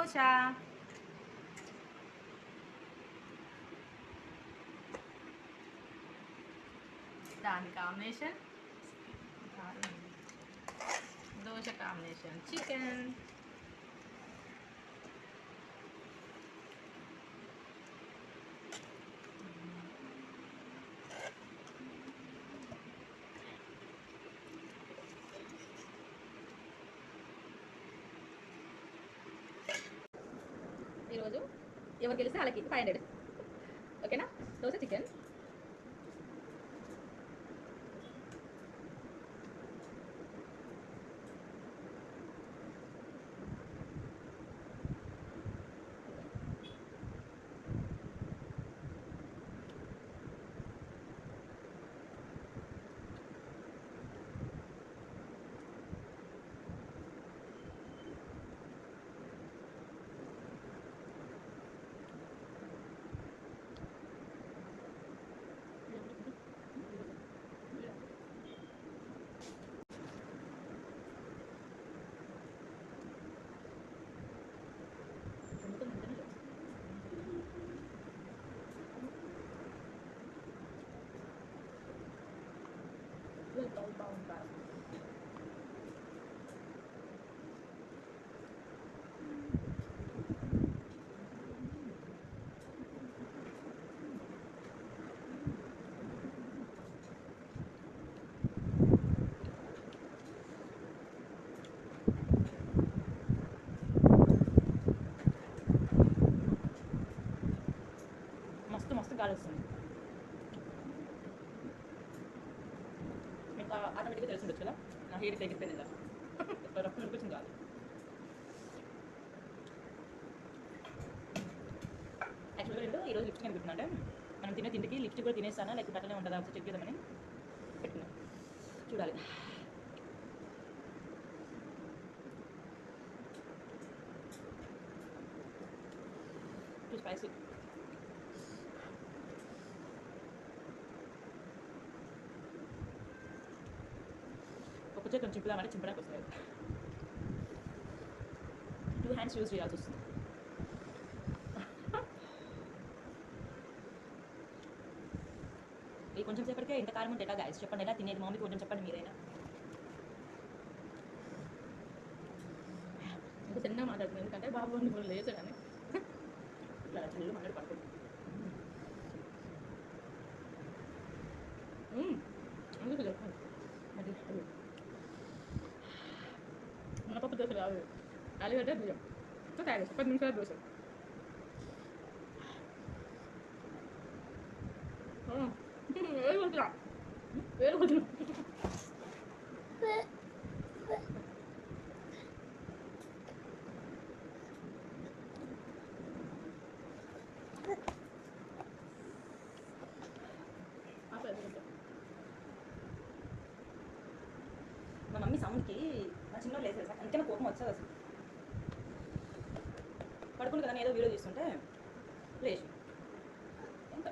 దోశ. దాని combination dosa combination chicken. ఈరోజు ఎవరు గెలిస్తే వాళ్ళకి 500. ఓకేనా? దోశ చికెన్. బాగుంటారు. మస్తు మస్తు గాలి వస్తుంది. మీకు ఆటోమేటిక్గా తెలిసి ఉండొచ్చు కదా, నా హెయిర్ తగ్గిపోయింది కదా, రఫ్ నడిపించింది కాదు. యాక్చువల్గా ఈరోజు లిప్స్టిక్ అని పెట్టుకున్నా, అంటే మనం తినే తిండికి లిప్స్టిక్ కూడా తినేస్తానా లేకపోతే అట్లనే ఉంటుందా ఒకసారి చెక్ చేద్దామని పెట్టుకున్నా. చూడాలి. Two spicy. ఒక చేతి చింపుదామంటే చింపడానికి వస్తుంది. 2 హ్యాండ్స్ యూజ్ చేయాల్సి వస్తుంది. ఈ కొంచెం సేపటికే ఇంత కారం ఉంటే ఎలా గాయస్ చెప్పండి, ఎలా తినేది? మమ్మీకి కొంచెం చెప్పండి మీరైనా. ఇంకా చిన్న మాట్లాడుతుంది ఎందుకంటే బాబు ఇప్పుడు లేచాడని ఇట్లా చెల్లు మాట్లాడి పడుతుంది. అందుకు చెప్పండి మరి మినపప్పు దోశ కాదు, ఆలుగడ్డ బియ్యం తయారు చేస్తాం. 10 నిమిషాల దోశ. వేరు కొద్దిగా వేరు కొద్దిగా మా మమ్మీ సౌండ్కి మా చిన్న లేసేది సార్, అందుకే నా కోపం వచ్చేది అసలు. పడుకుని కదా ఏదో వీడియో తీస్తుంటే లేచి ఎంత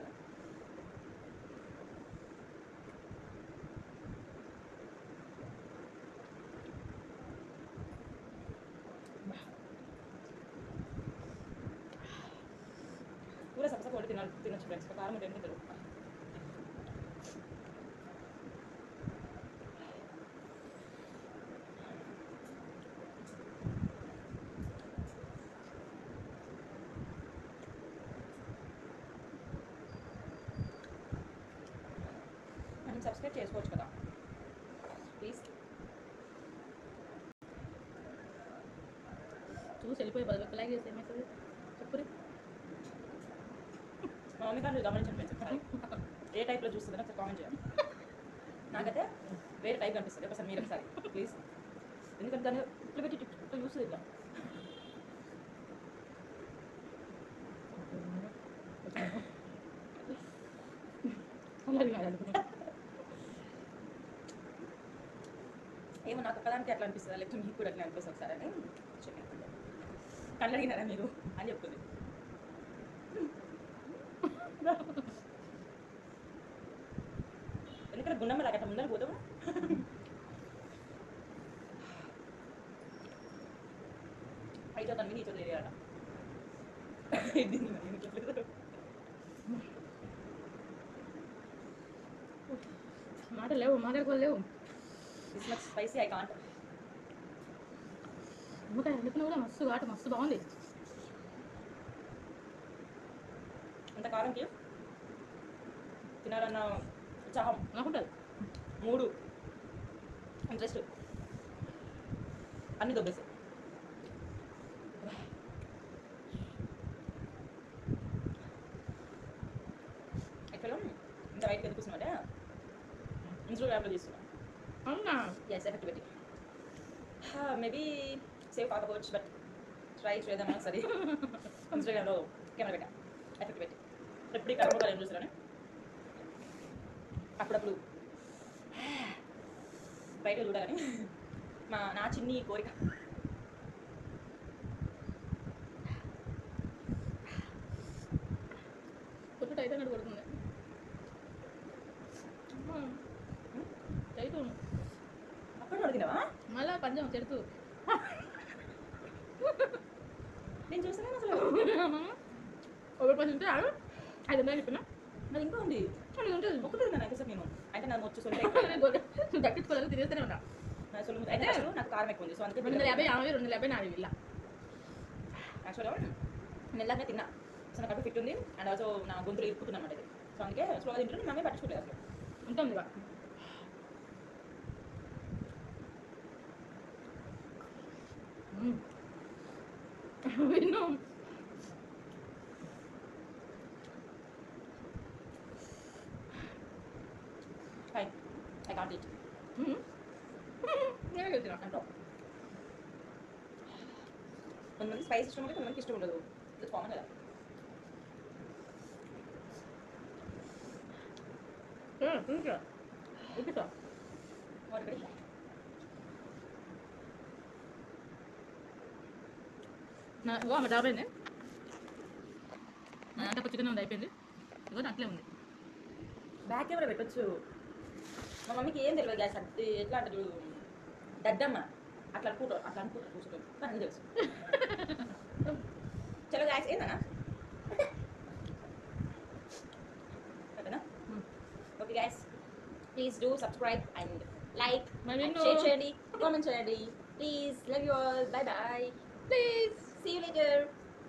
కూర సపసప వండి తినొచ్చు ఫ్రెండ్స్. కారం ఉంటే ఎందుకు తెలియదు. మనం సబ్స్క్రైబ్ చేసుకోవచ్చు కదా ప్లీజ్. చూసి వెళ్ళిపోయి బదులు లైక్ చేస్తే ఏమవుతుంది చెప్పురి. మా మమ్మీ గారు గమనించండి ఒకసారి ఏ టైప్లో చూస్తుందని ఒకసారి కామెంట్ చేయండి. నాకైతే వేరే టైప్ కనిపిస్తుంది, ఒకసారి మీరు ఒకసారి ప్లీజ్. ఎందుకంటే దాన్ని ఇట్లా పెట్టి ఇట్లా చూస్తుంది ఇట్లా. ఏమో నాకు ఒక్కదానికి అట్లా అనిపిస్తుంది, లేకపోతే మీకు కూడా అట్లా అనిపిస్తుంది ఒకసారి అని చెప్పాను. కళ్ళు అడిగినారా మీరు అని చెప్తుంది. ఎందుకంటే గుండమ్మ లాగట్ట ముందర పోతాము. అయితే తను నీ చదువు ఏరియాట మాటలు లేవు మాట్లాడుకోలేవు. This much spicy I can't. నిమ్మకాయ వండుకున్నా కూడా మస్తు ఘాటు మస్తు బాగుంది. అంత కారంకి తినాలన్న ఉత్సాహం అనుకుంటుంది. 3 ఇంట్రెస్ట్ అన్ని దొబ్బేసి యాక్చువల్గా ఇంత వైట్గా ఎందుకున్నామంటే ఇన్స్టాగ్రామ్లో తీసుకున్నాం. అవునా? ఎస్ ఎఫెక్ట్ పెట్టి మేబీ సేవ్ కాకపోవచ్చు బట్ ట్రై చేద్దామని సరే ఇన్స్టాగ్రామ్లో కెమెరా పెట్టా ఎఫెక్ట్ పెట్టి ఎప్పుడు కర్మకాలు ఏం చూస్తారని అప్పుడప్పుడు బయట చూడాలని నా చిన్ని కోరిక. కొట్టు టైట్ అన్నట్టు కొడుతుంది. టైట్ అప్పుడు అడిగినావా? మళ్ళా పంచం చెడుతూ నేను చూస్తున్నాను అసలు. ఒకటి పది ఉంటే 500 చెప్పినా మరి ఇంకా ఉంది అది ఉంటుంది. ఒక్కటి నాకు అసలు నేను అంటే నాకు వచ్చి సొల్లు దక్కించుకోలేదు తినేస్తూనే ఉన్నా. సొల్లు అయితే అసలు నాకు కారం ఎక్కువ ఉంది. సో అందుకే 250 ఆమె 250 నాది వీళ్ళ. యాక్చువల్గా నేను ఇలాగే తిన్నా. సో నాకు అప్పుడు ఫిట్ ఉంది అండ్ ఆల్సో నా గొంతులు ఇరుక్కుతుంది అన్నమాట ఇది. సో అందుకే స్లో తింటుంది మేమే పట్టించుకోలేదు అసలు. ఉంటుంది బా. విన్ను ఐ కాంట్ ఈట్. నేనే గెలిచిన అంటో కొంతమంది స్పైస్ ఇష్టం ఉంటుంది, కొంతమందికి ఇష్టం ఉండదు. ఇది కామన్ కదా. చూపిస్తా. వాటి ఇగో ఆమె డాబ్ అయింది. అంటే చికెన్ ఉంది అయిపోయింది. ఇగో అట్లే ఉంది. బ్యాక్ కెమెరా పెట్టచ్చు. మా మమ్మీకి ఏం తెలియదు గ్యాస్ అది ఎట్లా అంటే చూడు దడ్డమ్మ అట్లా అనుకుంటారు కూర్చుంటారు కానీ అన్నీ తెలుసు. చలో గ్యాస్ ఏందన్నా ఓకేనా? Okay guys please do subscribe and like share చేయండి, కామెంట్ చేయండి please. Love you all. Bye bye. Please see you later.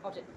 Option